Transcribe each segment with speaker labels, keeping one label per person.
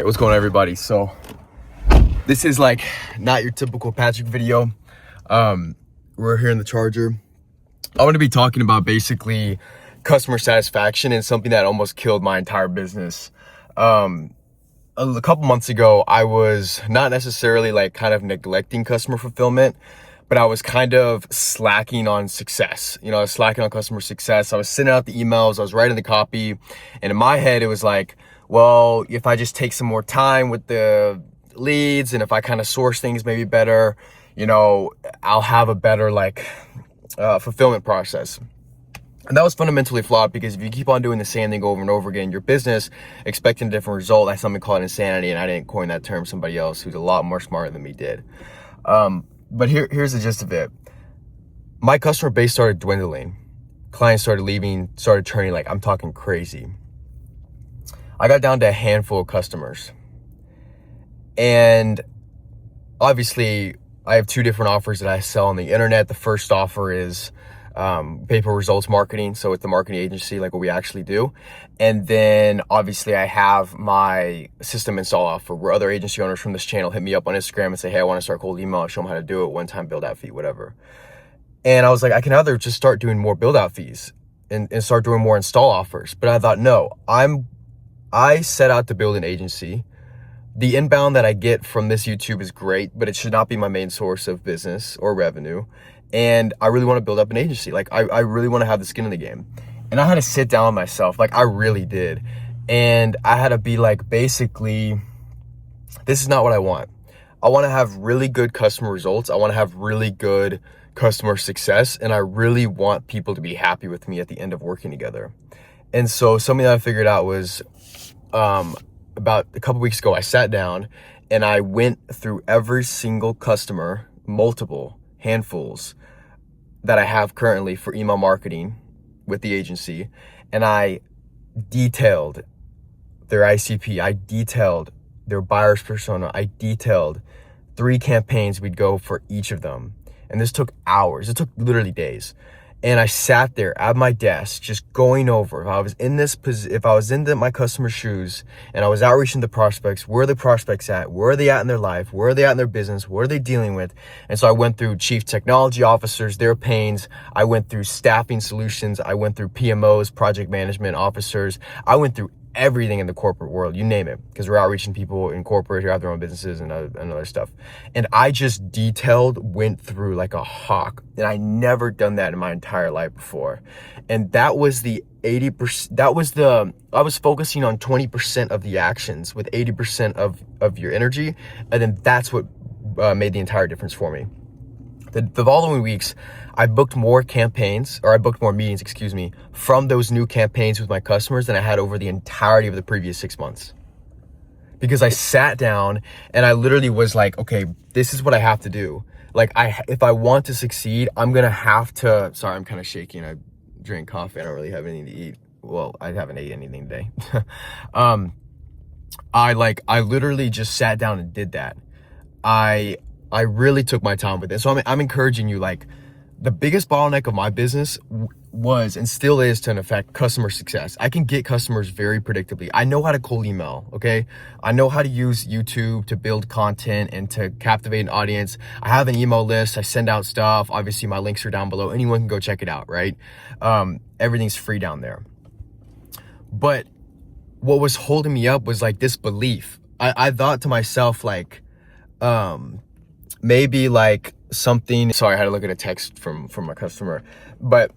Speaker 1: Hey, what's going on, everybody? So this is like not your typical Patrick video. We're here in the Charger. I want to be talking about basically customer satisfaction and something that almost killed my entire business. A couple months ago, I was not necessarily like kind of neglecting customer fulfillment, but I was kind of slacking on success. I was slacking on customer success. I was sending out the emails, I was writing the copy, and in my head, it was like, well, if I just take some more time with the leads and if I kind of source things maybe better, I'll have a better fulfillment process. And that was fundamentally flawed, because if you keep on doing the same thing over and over again in your business, expecting a different result, that's something called insanity. And I didn't coin that term, somebody else who's a lot more smarter than me did. But here's the gist of it. My customer base started dwindling. Clients started leaving, started turning, I'm talking crazy. I got down to a handful of customers. And obviously, I have two different offers that I sell on the internet. The first offer is pay-per results marketing. So it's the marketing agency, like what we actually do. And then obviously I have my system install offer, where other agency owners from this channel hit me up on Instagram and say, hey, I want to start cold email. I'll show them how to do it, one-time build-out fee, whatever. And I was like, I can either just start doing more build-out fees and start doing more install offers. But I thought, no, I set out to build an agency. The inbound that I get from this YouTube is great, but it should not be my main source of business or revenue. And I really want to build up an agency. I really want to have the skin in the game. And I had to sit down with myself. I really did. And I had to be basically, this is not what I want. I want to have really good customer results. I want to have really good customer success. And I really want people to be happy with me at the end of working together. And so something that I figured out was, about a couple weeks ago, I sat down and I went through every single customer, multiple handfuls that I have currently for email marketing with the agency. And I detailed their ICP. I detailed their buyer's persona. I detailed 3 campaigns we'd go for each of them. And this took hours. It took literally days. And I sat there at my desk, just going over, if I was in my customer's shoes and I was outreaching the prospects, where are the prospects at? Where are they at in their life? Where are they at in their business? What are they dealing with? And so I went through chief technology officers, their pains. I went through staffing solutions. I went through PMOs, project management officers. I went through everything in the corporate world, you name it, because we're outreaching people in corporate who have their own businesses and other stuff. And I just went through like a hawk, and I never done that in my entire life before. And that was the 80%. I was focusing on 20% of the actions with 80% of your energy. And then that's what made the entire difference for me. The following weeks, I booked more meetings, from those new campaigns with my customers than I had over the entirety of the previous 6 months. Because I sat down and I literally was like, okay, this is what I have to do. If I want to succeed, I'm going to have to, sorry, I'm kind of shaking. I drink coffee. I don't really have anything to eat. Well, I haven't ate anything today. I literally just sat down and did that. I really took my time with it. So I'm encouraging you, the biggest bottleneck of my business was and still is, to an effect, customer success. I can get customers very predictably. I know how to cold email, okay? I know how to use YouTube to build content and to captivate an audience. I have an email list. I send out stuff. Obviously, my links are down below. Anyone can go check it out, right? Everything's free down there. But what was holding me up was this belief. I thought to myself, maybe something, sorry, I had to look at a text from my customer, but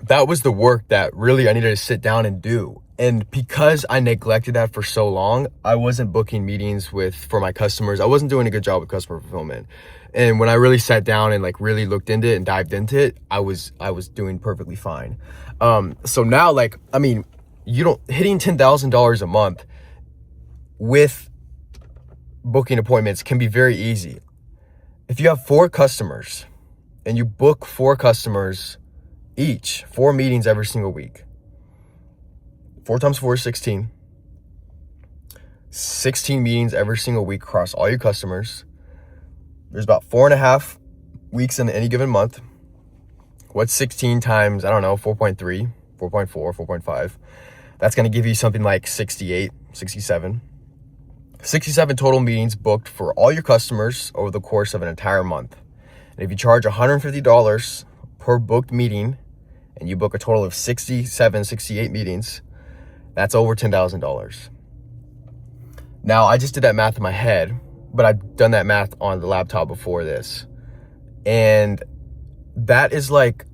Speaker 1: that was the work that really I needed to sit down and do. And because I neglected that for so long, I wasn't booking meetings for my customers. I wasn't doing a good job with customer fulfillment. And when I really sat down and really looked into it and dived into it, I was doing perfectly fine. So now, hitting $10,000 a month with booking appointments can be very easy. If you have 4 customers and you book 4 customers each, 4 meetings every single week, 4 times 4 is 16. 16 meetings every single week across all your customers. There's about 4.5 weeks in any given month. What's 16 times, 4.3, 4.4, 4.5? That's going to give you something like 68, 67. 67 total meetings booked for all your customers over the course of an entire month. And if you charge $150 per booked meeting and you book a total of 68 meetings, that's over $10,000. Now, I just did that math in my head, but I've done that math on the laptop before this. And that is like,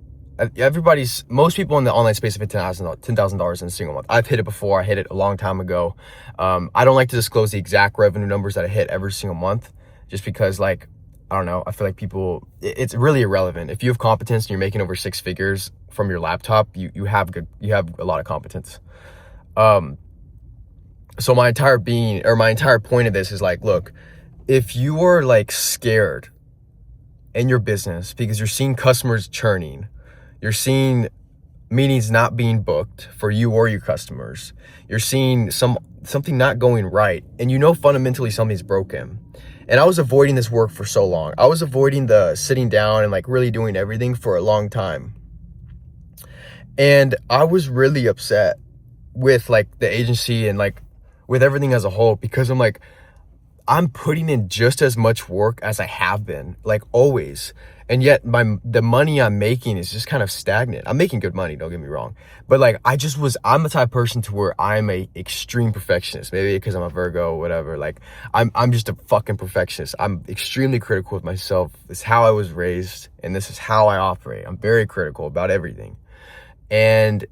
Speaker 1: most people in the online space have hit $10,000 in a single month. I've hit it before. I hit it a long time ago. I don't like to disclose the exact revenue numbers that I hit every single month, just because, like, I don't know, I feel like it's really irrelevant. If you have competence and you're making over 6 figures from your laptop, you have a lot of competence. So my entire point of this is like, look, if you are like scared in your business because you're seeing customers churning, you're seeing meetings not being booked for you or your customers, you're seeing something not going right, and you know fundamentally something's broken. And I was avoiding this work for so long. I was avoiding the sitting down and like really doing everything for a long time. And I was really upset with like the agency and like with everything as a whole, because I'm like, I'm putting in just as much work as I have been, like always. And yet the money I'm making is just kind of stagnant. I'm making good money, don't get me wrong. But like, I'm the type of person to where I'm a extreme perfectionist. Maybe because I'm a Virgo or whatever. Like, I'm just a fucking perfectionist. I'm extremely critical with myself. It's how I was raised, and this is how I operate. I'm very critical about everything. And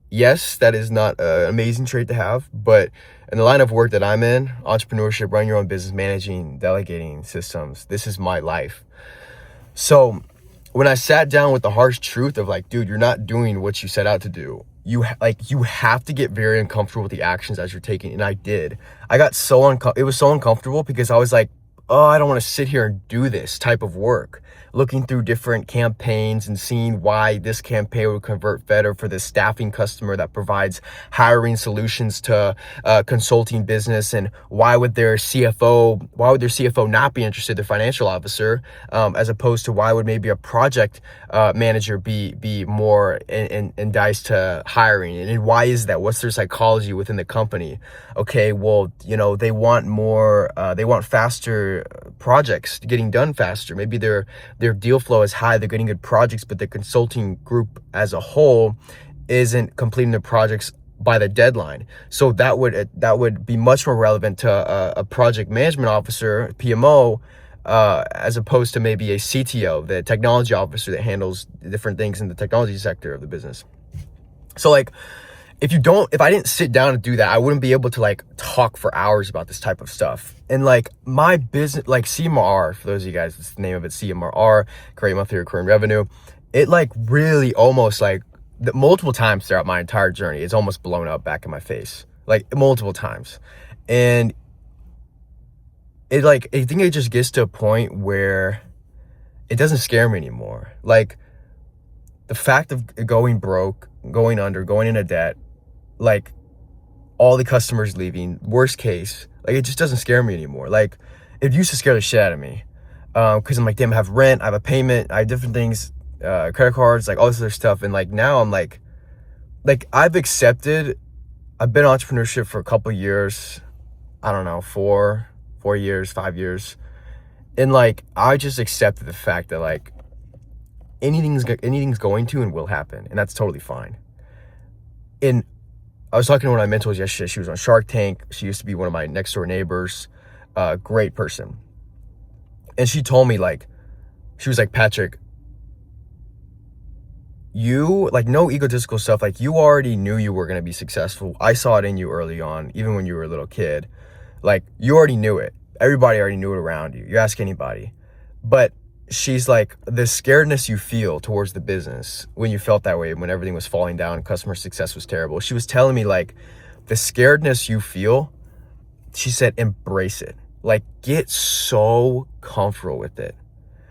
Speaker 1: yes, that is not an amazing trait to have, but in the line of work that I'm in, entrepreneurship, running your own business, managing, delegating systems, this is my life. So when I sat down with the harsh truth of like, dude, you're not doing what you set out to do. You have to get very uncomfortable with the actions as you're taking. And I did. I got it was so uncomfortable because I was like, oh, I don't want to sit here and do this type of work. Looking through different campaigns and seeing why this campaign would convert better for this staffing customer that provides hiring solutions to consulting business, and why would their CFO not be interested, their financial officer, as opposed to why would maybe a project manager be more enticed to hiring, and why is that? What's their psychology within the company? Okay, well, they want faster projects getting done faster. Maybe their deal flow is high, they're getting good projects, but the consulting group as a whole isn't completing the projects by the deadline. So that would be much more relevant to a project management officer, PMO, as opposed to maybe a CTO, the technology officer that handles different things in the technology sector of the business. So like, if I didn't sit down and do that, I wouldn't be able to like talk for hours about this type of stuff. And like my business, like CMR, for those of you guys, it's the name of it, CMRR, create monthly recurring revenue. It like really almost like multiple times throughout my entire journey, it's almost blown up back in my face, like multiple times. And I think it just gets to a point where it doesn't scare me anymore. Like the fact of going broke, going under, going into debt, like all the customers leaving, worst case, like it just doesn't scare me anymore. Like it used to scare the shit out of me, because I'm like, damn, I have rent, I have a payment, I have different things, credit cards, like all this other stuff. And like now I'm like I've been entrepreneurship for a couple years, I don't know, 4 years, 5 years, and like I just accepted the fact that like anything's going to and will happen, and that's totally fine. And I was talking to one of my mentors yesterday. She was on Shark Tank. She used to be one of my next door neighbors. Great person. And she told me, like, she was like, Patrick, you, like, no egotistical stuff. Like, you already knew you were going to be successful. I saw it in you early on, even when you were a little kid. Like, you already knew it. Everybody already knew it around you. You ask anybody. But she's like, the scaredness you feel towards the business when you felt that way, when everything was falling down and customer success was terrible. She was telling me, like, the scaredness you feel, she said, embrace it. Like, get so comfortable with it.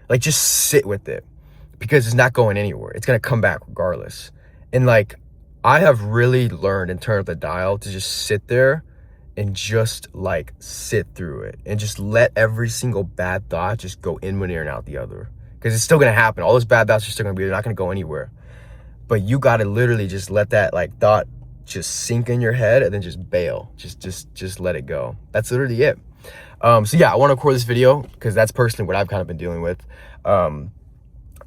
Speaker 1: Like, just sit with it, because it's not going anywhere. It's going to come back regardless. And like, I have really learned and turned up the dial to just sit there and just like sit through it and just let every single bad thought just go in one ear and out the other, because it's still going to happen. All those bad thoughts are still going to be, they're not going to go anywhere. But you got to literally just let that like thought just sink in your head and then just bail. Just let it go. That's literally it. So yeah, I want to record this video because that's personally what I've kind of been dealing with.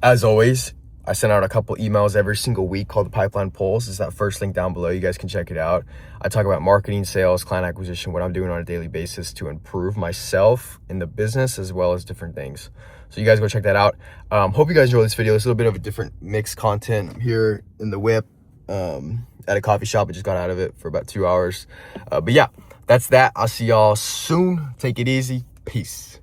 Speaker 1: As always, I send out a couple emails every single week called the Pipeline Pulse. It's that first link down below. You guys can check it out. I talk about marketing, sales, client acquisition, what I'm doing on a daily basis to improve myself in the business, as well as different things. So you guys go check that out. Hope you guys enjoy this video. It's a little bit of a different mixed content. I'm here in the whip at a coffee shop. I just got out of it for about 2 hours. But yeah, that's that. I'll see y'all soon. Take it easy. Peace.